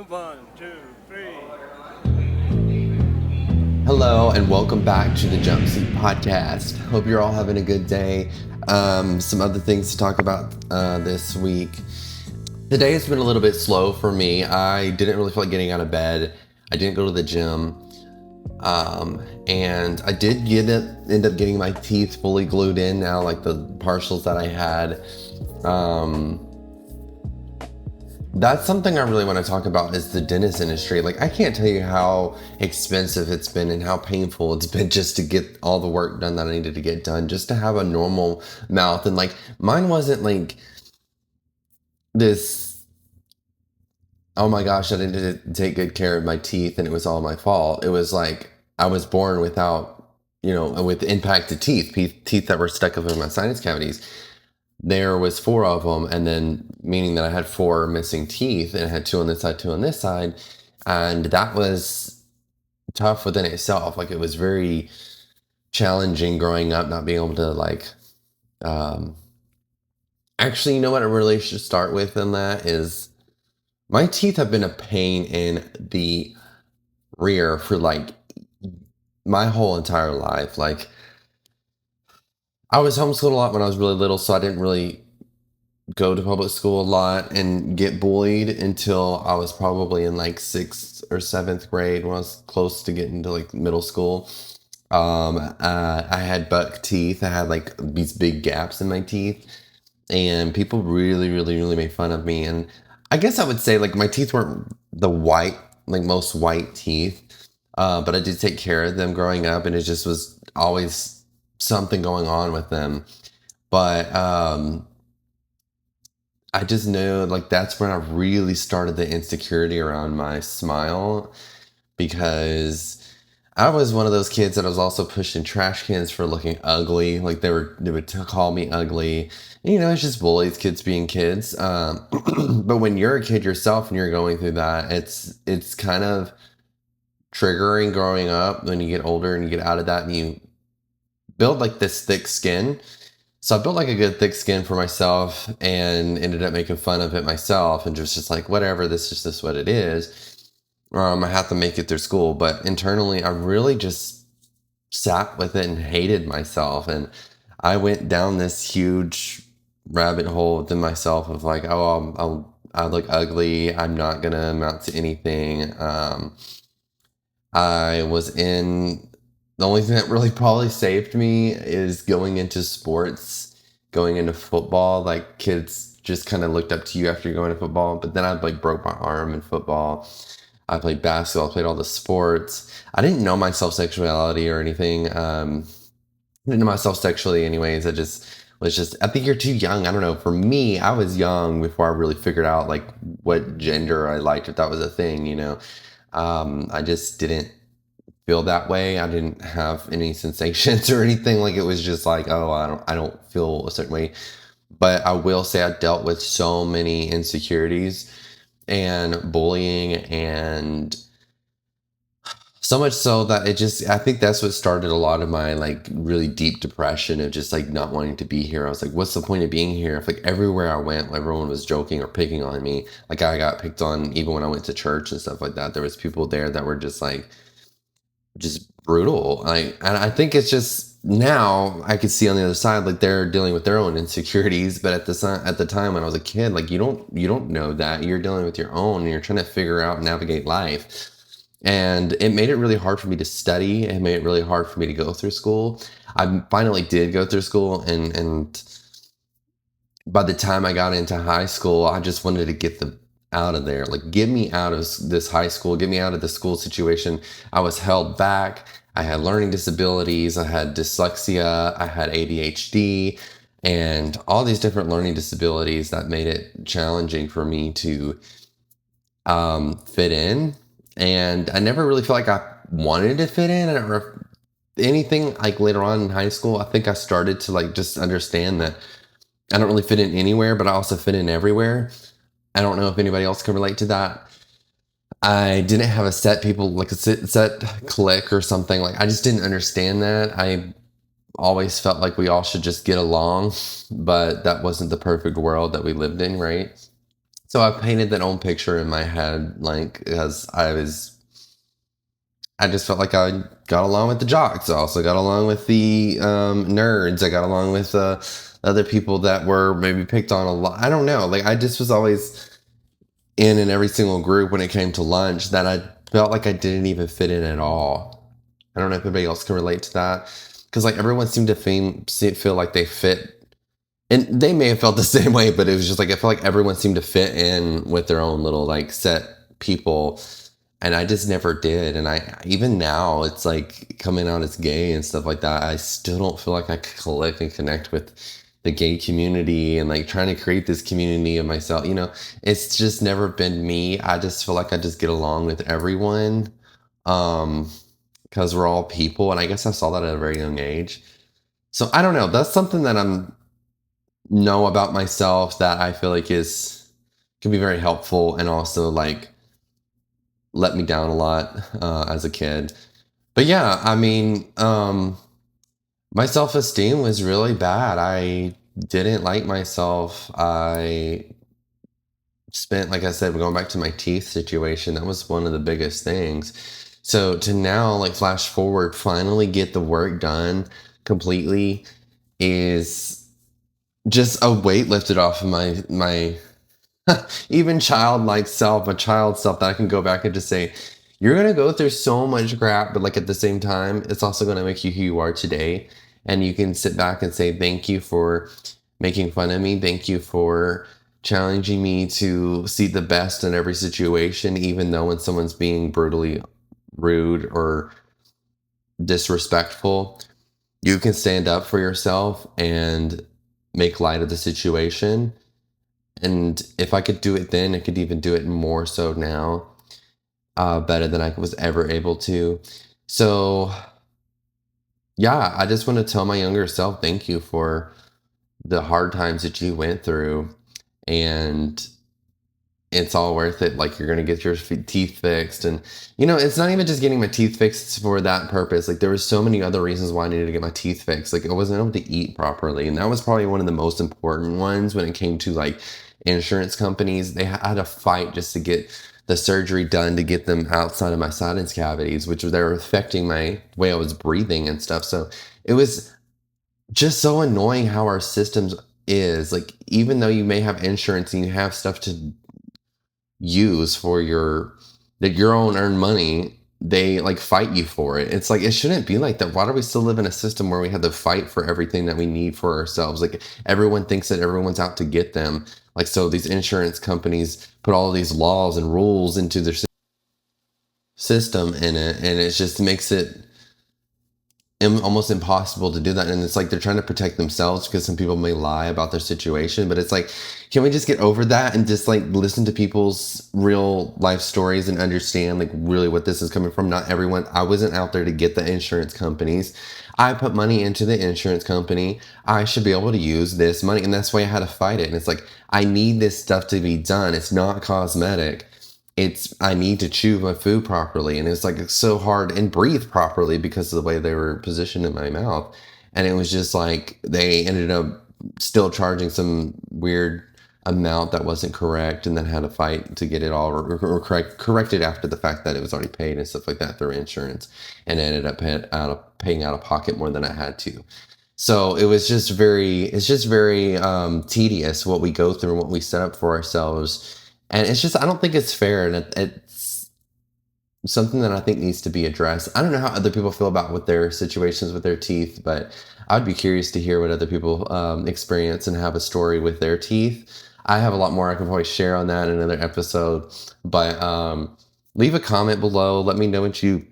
One, two, three. Hello and welcome back to the Jumpsuit Podcast. Hope you're all having a good day. Some other things to talk about this week. Today has been a little bit slow for me. I didn't really feel like getting out of bed. I didn't go to the gym. And I did end up getting my teeth fully glued in now, like the partials that I had. That's something I really want to talk about is the dentist industry. Like, I can't tell you how expensive it's been and how painful it's been just to get all the work done that I needed to get done, just to have a normal mouth. And like, mine wasn't like this, oh my gosh, I didn't take good care of my teeth and it was all my fault. It was like I was born without, with impacted teeth that were stuck up in my sinus cavities. There was four of them, and then meaning that I had four missing teeth, and I had two on this side, two on this side, and that was tough within itself. Like, it was very challenging growing up, not being able to um, actually, you know what I really should start with in that is my teeth have been a pain in the rear for like my whole entire life. Like, I was homeschooled a lot when I was really little, so I didn't really go to public school a lot and get bullied until I was probably in like sixth or seventh grade when I was close to getting to like middle school. I had buck teeth. I had like these big gaps in my teeth, and people really, really, really made fun of me. And I guess I would say like my teeth weren't the white, like most white teeth, but I did take care of them growing up, and it just was always something going on with them. But I just knew like that's when I really started the insecurity around my smile because I was one of those kids that was also pushing trash cans for looking ugly. Like they would call me ugly. And, it's just bullies, kids being kids. But when you're a kid yourself and you're going through that, it's kind of triggering growing up when you get older and you get out of that and you build like this thick skin. So I built like a good thick skin for myself and ended up making fun of it myself and just like, whatever, this is just what it is. I have to make it through school. But internally, I really just sat with it and hated myself. And I went down this huge rabbit hole within myself of like, oh, I look ugly. I'm not going to amount to anything. I was in the only thing that really probably saved me is going into sports, going into football. Like, kids just kind of looked up to you after you're going to football. But then I like broke my arm in football. I played basketball, I played all the sports. I didn't know myself sexuality or anything. I didn't know myself sexually anyways. I just was just, I think you're too young. I don't know. For me, I was young before I really figured out like what gender I liked, if that was a thing. I just didn't feel that way. I didn't have any sensations or anything. Like, it was just like, oh, I don't feel a certain way. But I will say I dealt with so many insecurities and bullying, and so much so that I think that's what started a lot of my like really deep depression of just like not wanting to be here. I was like, what's the point of being here? If like everywhere I went, everyone was joking or picking on me. Like, I got picked on even when I went to church and stuff like that. There was people there that were just brutal. And I think it's just now I could see on the other side, like, they're dealing with their own insecurities. But at the time when I was a kid, like, you don't know that you're dealing with your own, and you're trying to figure out and navigate life. And it made it really hard for me to study. It made it really hard for me to go through school. I finally did go through school, and by the time I got into high school, I just wanted to get them out of there. Like, get me out of this high school, get me out of the school situation. I was held back. I had learning disabilities. I had dyslexia. I had ADHD and all these different learning disabilities that made it challenging for me to fit in. And I never really felt like I wanted to fit in. I don't know if anything like later on in high school, I think I started to like just understand that I don't really fit in anywhere, but I also fit in everywhere. I don't know if anybody else can relate to that. I didn't have a set people like a set click or something. Like, I just didn't understand that. I always felt like we all should just get along, but that wasn't the perfect world that we lived in, right? So I painted that own picture in my head, like, because I just felt like I got along with the jocks. I also got along with the nerds. I got along with other people that were maybe picked on a lot. I don't know. Like, I just was always in every single group when it came to lunch that I felt like I didn't even fit in at all. I don't know if anybody else can relate to that. Because, like, everyone seemed to feel like they fit. And they may have felt the same way, but it was just like, I felt like everyone seemed to fit in with their own little, like, set people, and I just never did. And I even now, it's like coming out as gay and stuff like that, I still don't feel like I can click and connect with the gay community, and like trying to create this community of myself. It's just never been me. I just feel like I just get along with everyone, um because we're all people, and I guess I saw that at a very young age. So I don't know, that's something that I'm know about myself that I feel like is can be very helpful, and also like let me down a lot as a kid. But yeah, I mean, my self esteem was really bad. I didn't like myself. I spent, like I said, going back to my teeth situation, that was one of the biggest things. So to now, like, flash forward, finally get the work done completely is just a weight lifted off of my even childlike self, a child self, that I can go back and just say, you're gonna go through so much crap, but like at the same time, it's also gonna make you who you are today. And you can sit back and say, thank you for making fun of me. Thank you for challenging me to see the best in every situation, even though when someone's being brutally rude or disrespectful, you can stand up for yourself and make light of the situation. And if I could do it then, I could even do it more so now, better than I was ever able to. So, yeah, I just want to tell my younger self, thank you for the hard times that you went through. And it's all worth it. Like, you're gonna get your teeth fixed, and it's not even just getting my teeth fixed for that purpose. Like, there were so many other reasons why I needed to get my teeth fixed. Like, I wasn't able to eat properly, and that was probably one of the most important ones when it came to like insurance companies. They had to fight just to get the surgery done to get them outside of my sinus cavities, which they were affecting my way I was breathing and stuff. So it was just so annoying how our systems is. Like, even though you may have insurance and you have stuff to use for your own earned money, they like fight you for it. It's like, it shouldn't be like that. Why do we still live in a system where we have to fight for everything that we need for ourselves? Like, everyone thinks that everyone's out to get them. Like, so these insurance companies put all of these laws and rules into their system in it, and it just makes it almost impossible to do that. And it's like they're trying to protect themselves, because some people may lie about their situation, but it's like, can we just get over that and just like listen to people's real life stories and understand like really what this is coming from? Not everyone, I wasn't out there to get the insurance companies. I put money into the insurance company. I should be able to use this money, and that's why I had to fight it. And it's like, I need this stuff to be done. It's not cosmetic. It's, I need to chew my food properly, and it's like, it's so hard, and breathe properly because of the way they were positioned in my mouth. And it was just like, they ended up still charging some weird amount that wasn't correct, and then had to fight to get it all corrected after the fact that it was already paid and stuff like that through insurance, and ended up paying out of pocket more than I had to. So it's just very tedious what we go through and what we set up for ourselves. And it's just, I don't think it's fair. And it's something that I think needs to be addressed. I don't know how other people feel about with their situations with their teeth, but I'd be curious to hear what other people experience and have a story with their teeth. I have a lot more I can probably share on that in another episode. But leave a comment below. Let me know what you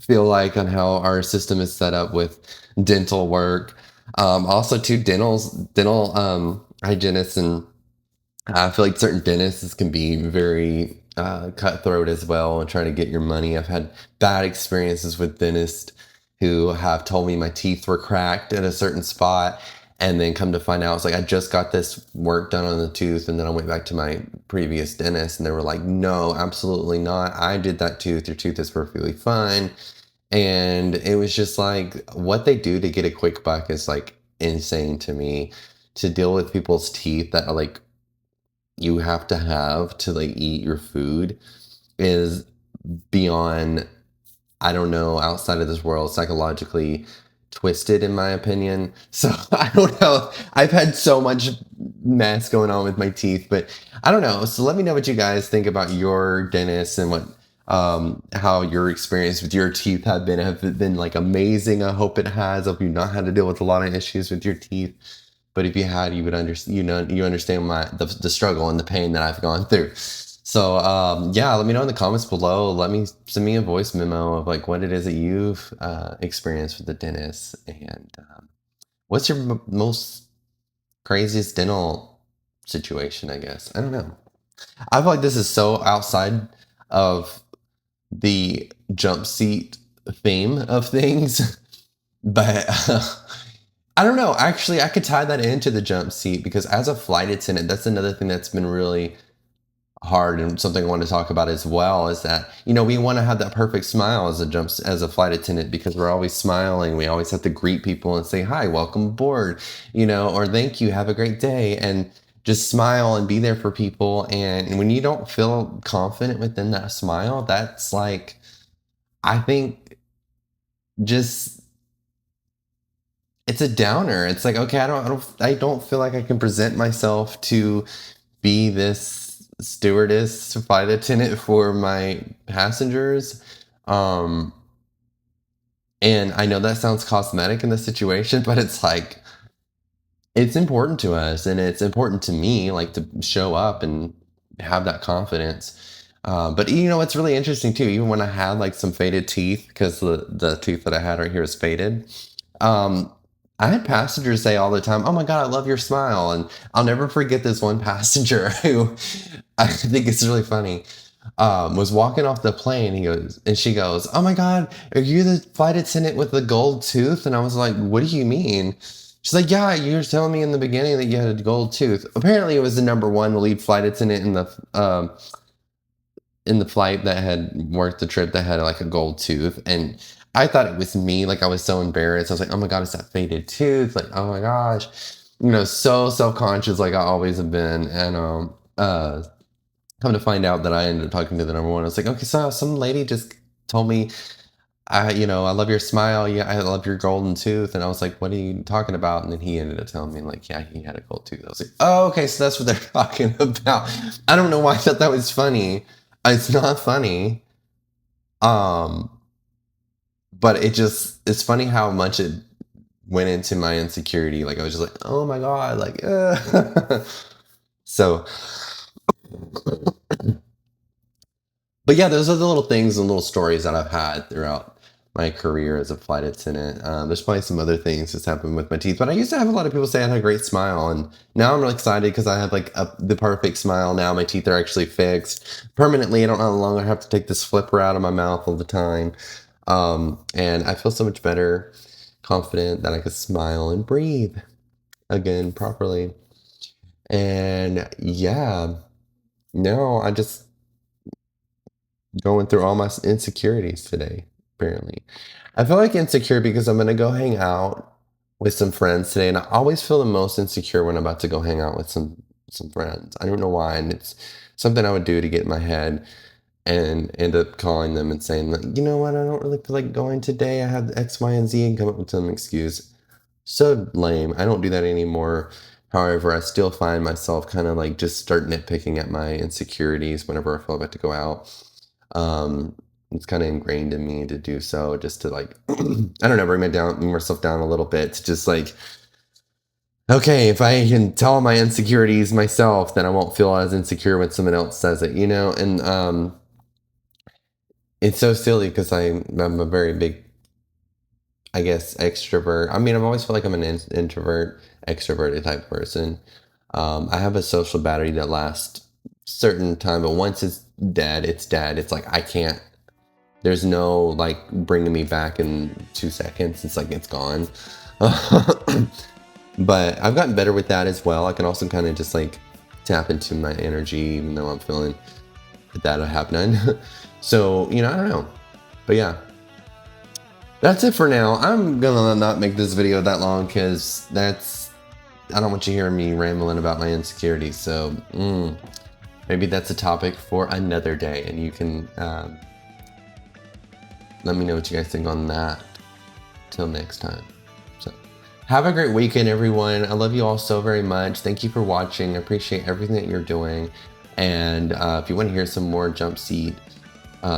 feel like on how our system is set up with dental work. Also, too, dental hygienists, and I feel like certain dentists can be very cutthroat as well and trying to get your money. I've had bad experiences with dentists who have told me my teeth were cracked at a certain spot, and then come to find out, it's like, I just got this work done on the tooth, and then I went back to my previous dentist, and they were like, no, absolutely not. I did that tooth. Your tooth is perfectly fine. And it was just like, what they do to get a quick buck is like insane to me. To deal with people's teeth that are like you have to like eat your food is beyond, I don't know, outside of this world, psychologically twisted, in my opinion. So I don't know. I've had so much mess going on with my teeth, but I don't know. So let me know what you guys think about your dentist and what how your experience with your teeth have it been like amazing. I hope it has. I hope you've not had to deal with a lot of issues with your teeth. But if you had, you would understand. You understand the struggle and the pain that I've gone through. So yeah, let me know in the comments below. Send me a voice memo of like what it is that you've experienced with the dentist, and what's your most craziest dental situation, I guess. I don't know. I feel like this is so outside of the jump seat theme of things, but I don't know. Actually, I could tie that into the jump seat because as a flight attendant, that's another thing that's been really hard, and something I want to talk about as well is that, you know, we want to have that perfect smile as a flight attendant because we're always smiling. We always have to greet people and say hi, welcome aboard, you know, or thank you, have a great day, and just smile and be there for people. And when you don't feel confident within that smile, that's like, I think, just, it's a downer. It's like, okay, I don't feel like I can present myself to be this stewardess, flight attendant for my passengers. Um, and I know that sounds cosmetic in this situation, but it's like, it's important to us and it's important to me, like to show up and have that confidence. But you know, it's really interesting too, even when I had like some faded teeth, because the tooth that I had right here is faded. Um, I had passengers say all the time, "Oh my God, I love your smile." And I'll never forget this one passenger who I think it's really funny. Was walking off the plane. She goes, "Oh my God, are you the flight attendant with the gold tooth?" And I was like, "What do you mean?" She's like, "Yeah, you were telling me in the beginning that you had a gold tooth." Apparently, it was the number one lead flight attendant in the flight that had worked the trip that had like a gold tooth, and I thought it was me. Like I was so embarrassed. I was like, "Oh my God, it's that faded tooth!" Like, oh my gosh, you know, so self conscious, like I always have been, and come to find out that I ended up talking to the number one. I was like, okay, so some lady just told me, I love your smile. Yeah, I love your golden tooth. And I was like, what are you talking about? And then he ended up telling me, like, yeah, he had a gold tooth. I was like, oh, okay, so that's what they're talking about. I don't know why I thought that was funny. It's not funny. Um, but it's funny how much it went into my insecurity. Like I was just like, oh my God, like, so. But yeah, those are the little things and little stories that I've had throughout my career as a flight attendant. There's probably some other things that's happened with my teeth, but I used to have a lot of people say I had a great smile, and now I'm really excited because I have like the perfect smile now. My teeth are actually fixed permanently. I don't no longer have to take this flipper out of my mouth all the time, and I feel so much better, confident that I could smile and breathe again properly. And yeah, no, I just going through all my insecurities today, apparently. I feel like insecure because I'm gonna go hang out with some friends today, and I always feel the most insecure when I'm about to go hang out with some friends. I don't know why, and it's something I would do to get in my head and end up calling them and saying like, you know what, I don't really feel like going today. I have X, Y, and Z, and come up with some excuse. So lame. I don't do that anymore. However, I still find myself kind of like just start nitpicking at my insecurities whenever I feel about to go out. Um, it's kind of ingrained in me to do so, just to like, I don't know, bring myself down a little bit. To just like, okay, if I can tell my insecurities myself, then I won't feel as insecure when someone else says it, you know? And it's so silly because I'm a very big, I guess, extrovert. I mean, I've always felt like I'm an introvert, extroverted type person. I have a social battery that lasts certain time, but once it's dead, it's dead. It's like I can't. There's no like bringing me back in 2 seconds. It's like it's gone. But I've gotten better with that as well. I can also kind of just like tap into my energy, even though I'm feeling that I have none. So you know, I don't know. But yeah. That's it for now. I'm gonna not make this video that long because I don't want you hearing me rambling about my insecurities. So maybe that's a topic for another day, and you can let me know what you guys think on that. Till next time. So have a great weekend, everyone. I love you all so very much. Thank you for watching. I appreciate everything that you're doing. And if you want to hear some more jump seat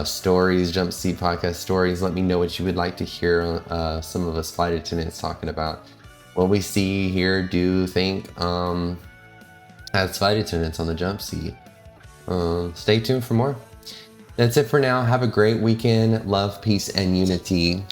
stories, jump seat podcast stories, let me know what you would like to hear some of us flight attendants talking about what we see, hear, do, think as flight attendants on the jump seat. Stay tuned for more. That's it for now. Have a great weekend. Love, peace, and unity.